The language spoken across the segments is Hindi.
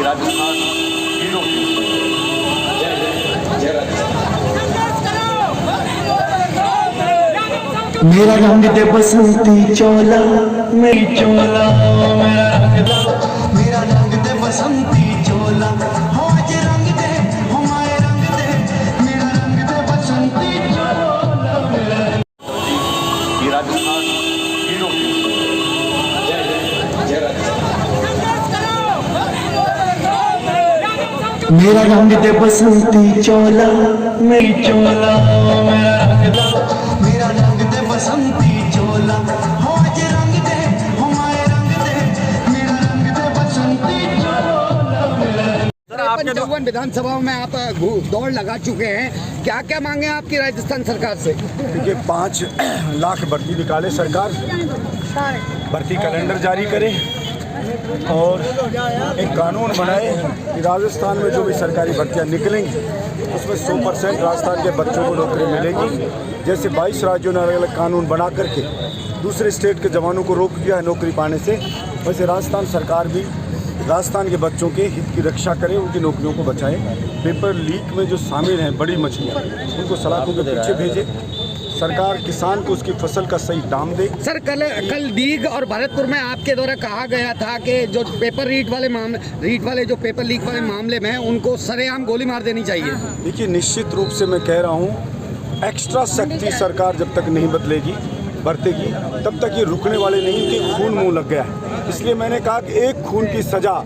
ये राजस्थान हीरो मेरा रंग दे बसंती चोला मेरी चोला मेरा रंग दे बसंती चोला हो आज रंग दे हो माए रंग दे मेरा रंग दे बसंती चोला ये राजस्थान हीरो मेरा रंग दे बसंती चोला मेरी चोला मेरा रंग दे बसंती चोला हो आज रंग दे हो माए रंग दे मेरा रंग दे बसंती चोला। सर, आपके 53 विधानसभाओं में आप दौड़ लगा चुके हैं, क्या क्या मांगे आपकी राजस्थान सरकार से? देखिए 5 लाख भर्ती निकाले सरकार, भर्ती कैलेंडर जारी करे और एक कानून बनाए कि राजस्थान में जो भी सरकारी भर्तियां निकलेंगी उसमें 100% राजस्थान के बच्चों को नौकरी मिलेगी। जैसे 22 राज्यों ने अलग अलग कानून बना करके दूसरे स्टेट के जवानों को रोक दिया है नौकरी पाने से, वैसे राजस्थान सरकार भी राजस्थान के बच्चों के हित की रक्षा करे, उनकी नौकरियों को बचाए। पेपर लीक में जो शामिल हैं बड़ी मछलियाँ, उनको सलाखों के पीछे भेजे। सरकार किसान को उसकी फसल का सही दाम दे। सर, कल दीघ और भरतपुर में आपके द्वारा कहा गया था कि जो पेपर रीट वाले जो पेपर लीक वाले मामले में उनको सरेआम गोली मार देनी चाहिए। देखिए निश्चित रूप से मैं कह रहा हूँ, एक्स्ट्रा शक्ति सरकार जब तक नहीं बरतेगी तब तक ये रुकने वाले नहीं, कि खून मुंह लग गया है। इसलिए मैंने कहा कि एक खून की सजा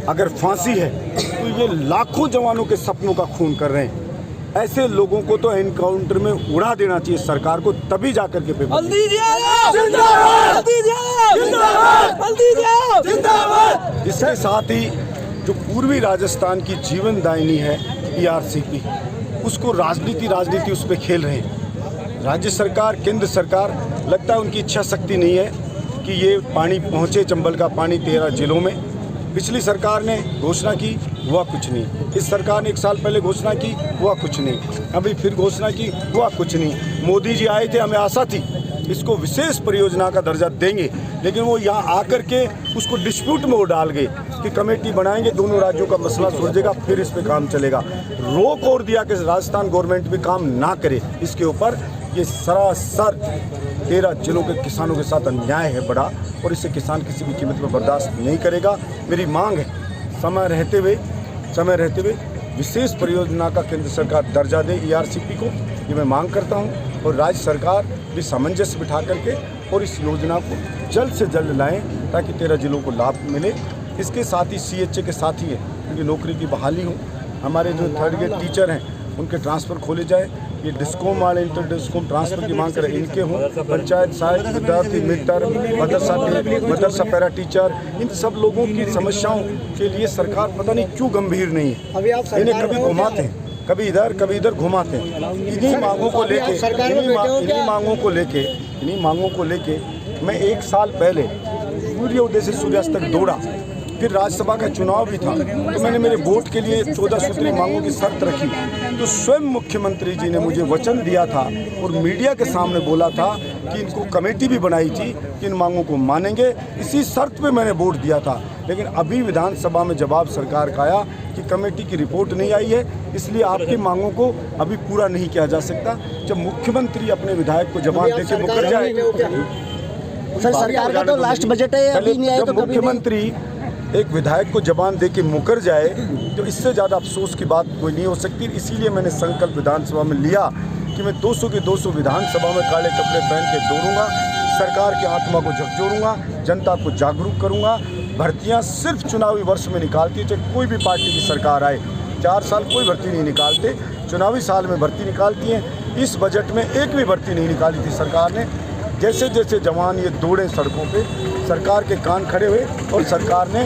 अगर फांसी है तो ये लाखों जवानों के सपनों का खून कर रहे हैं। ऐसे लोगों को तो एनकाउंटर में उड़ा देना चाहिए सरकार को, तभी जाकर के पेपर। इसके साथ ही जो पूर्वी राजस्थान की जीवनदायिनी है ERCP, उसको राजनीति उस पर खेल रहे हैं। राज्य सरकार, केंद्र सरकार, लगता है उनकी इच्छा शक्ति नहीं है कि ये पानी पहुँचे, चंबल का पानी 13 जिलों में। पिछली सरकार ने घोषणा की, हुआ कुछ नहीं। इस सरकार ने 1 साल पहले घोषणा की, हुआ कुछ नहीं। अभी फिर घोषणा की, हुआ कुछ नहीं। मोदी जी आए थे, हमें आशा थी इसको विशेष परियोजना का दर्जा देंगे, लेकिन वो यहाँ आकर के उसको डिस्प्यूट में वो डाल गए कि कमेटी बनाएंगे, दोनों राज्यों का मसला सुलझेगा, फिर इस पे काम चलेगा। रोक और दिया कि राजस्थान गवर्नमेंट भी काम ना करे इसके ऊपर। ये सरासर 13 जिलों के किसानों के साथ अन्याय है बड़ा, और इससे किसान किसी भी कीमत पर बर्दाश्त नहीं करेगा। मेरी मांग है समय रहते हुए विशेष परियोजना का केंद्र सरकार दर्जा दे ERCP को, ये मैं मांग करता हूँ। और राज्य सरकार भी सामंजस्य बिठा करके और इस योजना को जल्द से जल्द लाएं ताकि 13 जिलों को लाभ मिले। इसके साथ ही CHA के साथ ही है उनकी नौकरी की बहाली हो। हमारे जो 3rd ग्रेड टीचर हैं उनके ट्रांसफ़र खोले जाए। ये डिस्कॉम वाले इंटर डिस्कॉम ट्रांसफ़र की मांग करें, इनके हों। पंचायत सहायक, विद्यार्थी मित्र, मदरसा पैरा टीचर, इन सब लोगों की समस्याओं के लिए सरकार पता नहीं क्यों गंभीर नहीं है। इन्हें कभी घुमाते हैं, कभी इधर घुमाते हैं। इन्हीं मांगों को लेके मैं 1 साल पहले सूर्योदय से सूर्यास्त तक दौड़ा। फिर राज्यसभा का चुनाव भी था, तो मैंने मेरे वोट के लिए 14 सूत्री मांगों की शर्त रखी। तो स्वयं मुख्यमंत्री जी ने मुझे वचन दिया था और मीडिया के सामने बोला था कि इनको कमेटी भी बनाई थी कि इन मांगों को मानेंगे। इसी शर्त पे मैंने वोट दिया था। लेकिन अभी विधानसभा में जवाब सरकार का आया कि कमेटी की रिपोर्ट नहीं आई है, इसलिए आपकी मांगों को अभी पूरा नहीं किया जा सकता। जब मुख्यमंत्री अपने विधायक को जवाब दे के मुकर जाए, सर सरकार का तो लास्ट बजट है, अभी नहीं आया तो मुख्यमंत्री एक विधायक को जबान दे के मुकर जाए तो इससे ज़्यादा अफसोस की बात कोई नहीं हो सकती। इसीलिए मैंने संकल्प विधानसभा में लिया कि मैं 200 के 200 विधानसभा में काले कपड़े पहन के दौड़ूंगा, सरकार की आत्मा को झकझोरूंगा, जनता को जागरूक करूंगा। भर्तियां सिर्फ चुनावी वर्ष में निकालती है, चाहे कोई भी पार्टी की सरकार आए। 4 साल कोई भर्ती नहीं निकालते, चुनावी साल में भर्ती निकालती हैं। इस बजट में एक भी भर्ती नहीं निकाली थी सरकार ने। जैसे जैसे जवान ये दौड़े सड़कों पे, सरकार के कान खड़े हुए और सरकार ने,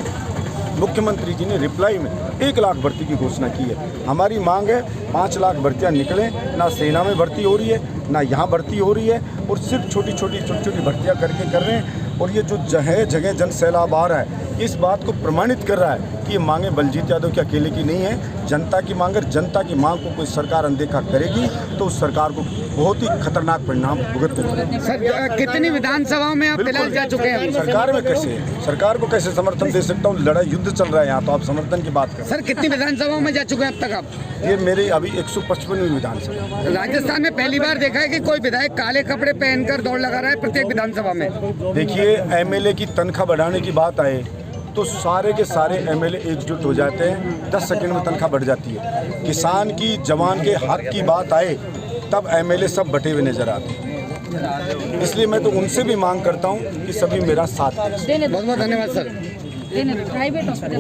मुख्यमंत्री जी ने रिप्लाई में 1 लाख भर्ती की घोषणा की है। हमारी मांग है 5 लाख भर्तियाँ निकलें। ना सेना में भर्ती हो रही है, ना यहाँ भर्ती हो रही है, और सिर्फ छोटी छोटी भर्तियाँ करके कर रहे हैं। और ये जो जगह जगह जन सैलाब आ रहा है ये इस बात को प्रमाणित कर रहा है कि ये मांगे बलजीत यादव के अकेले की नहीं है, जनता की मांग है। जनता की मांग को कोई सरकार अनदेखा करेगी तो उस सरकार को बहुत ही खतरनाक परिणाम भुगतने पड़ेंगे। सर कितनी विधानसभाओं में आप फिलहाल जा चुके हैं? सरकार में कैसे, सरकार को कैसे समर्थन दे सकता हूँ? लड़ाई युद्ध चल रहा है यहाँ, तो आप समर्थन की बात करें। सर कितनी विधानसभाओं में जा चुके हैं अब तक आप? ये मेरी अभी 155वीं विधानसभा। राजस्थान में पहली बार देखा है कि कोई विधायक काले कपड़े पहनकर दौड़ लगा रहा है प्रत्येक विधानसभा में। देखिए, एमएलए की तनख्वाह बढ़ाने की बात आए तो सारे के सारे एमएलए एकजुट हो जाते हैं, 10 सेकंड में तनख्वाह बढ़ जाती है। किसान की, जवान के हक की बात आए तब एमएलए सब बटे हुए नजर आते हैं। इसलिए मैं तो उनसे भी मांग करता हूं कि सभी मेरा साथ दें। बहुत बहुत धन्यवाद सर। प्राइवेट हॉस्पिटल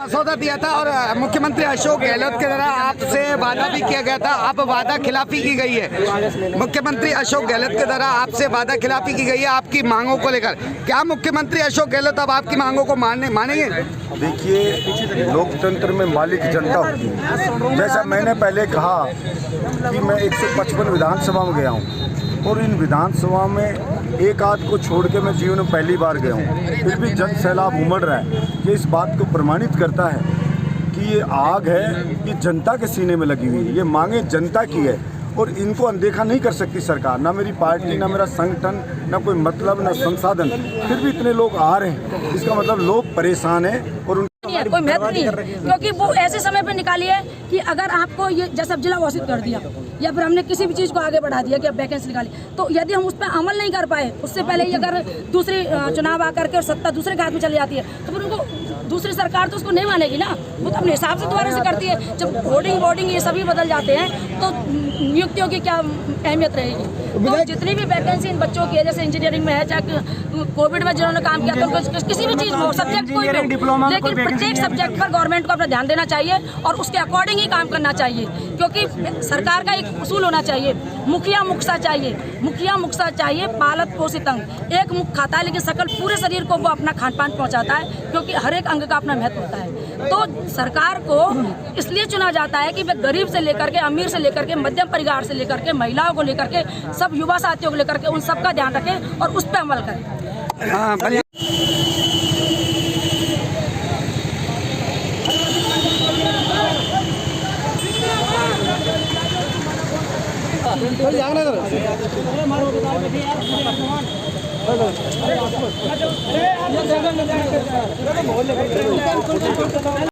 मसौदा दिया था और मुख्यमंत्री अशोक गहलोत के द्वारा आपसे वादा भी किया गया था, आप वादा खिलाफी की गई है। मुख्यमंत्री अशोक गहलोत के द्वारा आपसे वादा खिलाफी की गई है आपकी मांगों को लेकर। क्या मुख्यमंत्री अशोक गहलोत अब आपकी मांगों को मानेंगे? देखिए, लोकतंत्र में मालिक जनता होती है। जैसा मैंने पहले कहा कि मैं 155 विधानसभा में गया हूँ और इन विधानसभा में एक आध को छोड़ के मैं जीवन में पहली बार गया हूँ, फिर भी जन सैलाब उमड़ रहा है। ये इस बात को प्रमाणित करता है कि ये आग है कि जनता के सीने में लगी हुई है। ये मांगे जनता की है और इनको अनदेखा नहीं कर सकती सरकार, ना मेरी पार्टी, ना मेरा संगठन, ना कोई मतलब, ना संसाधन। फिर भी इतने लोग आ रहे हैं, इसका मतलब लोग परेशान हैं और कोई महत्व नहीं है, क्योंकि वो ऐसे समय पे निकाली है कि अगर आपको ये जैसा जिला घोषित कर दिया या फिर हमने किसी भी चीज़ को आगे बढ़ा दिया कि अब वैकेंसी निकाली, तो यदि हम उस पर अमल नहीं कर पाए, उससे पहले ही अगर दूसरी चुनाव आकर के और सत्ता दूसरे के हाथ में चली जाती है तो फिर उनको दूसरी सरकार तो उसको नहीं मानेगी ना, वो तो अपने हिसाब से दोबारा से करती है। जब होर्डिंग ये सभी बदल जाते हैं तो नियुक्तियों की क्या अहमियत रहेगी? तो जितनी भी वैकेंसी इन बच्चों की है, जैसे इंजीनियरिंग में है, चाहे कोविड में जिन्होंने काम किया था उनको किसी भी चीज़ में सब्जेक्ट कोई भी, लेकिन प्रत्येक सब्जेक्ट पर गवर्नमेंट को अपना ध्यान देना चाहिए और उसके अकॉर्डिंग ही काम करना चाहिए। क्योंकि सरकार का एक उसूल होना चाहिए, मुखिया मुखसा चाहिए, मुखिया मुखसा चाहिए, पालक पोषित अंग। एक मुख खाता है लेकिन सकल पूरे शरीर को वो अपना खान पान पहुँचाता है, क्योंकि हर एक अंग का अपना महत्व होता है। तो सरकार को इसलिए चुना जाता है कि वे गरीब से लेकर के, अमीर से लेकर के, मध्यम परिवार से लेकर के, महिलाओं को लेकर के, सब युवा साथियों को लेकर के उन सब का ध्यान रखें और उस पर अमल करें।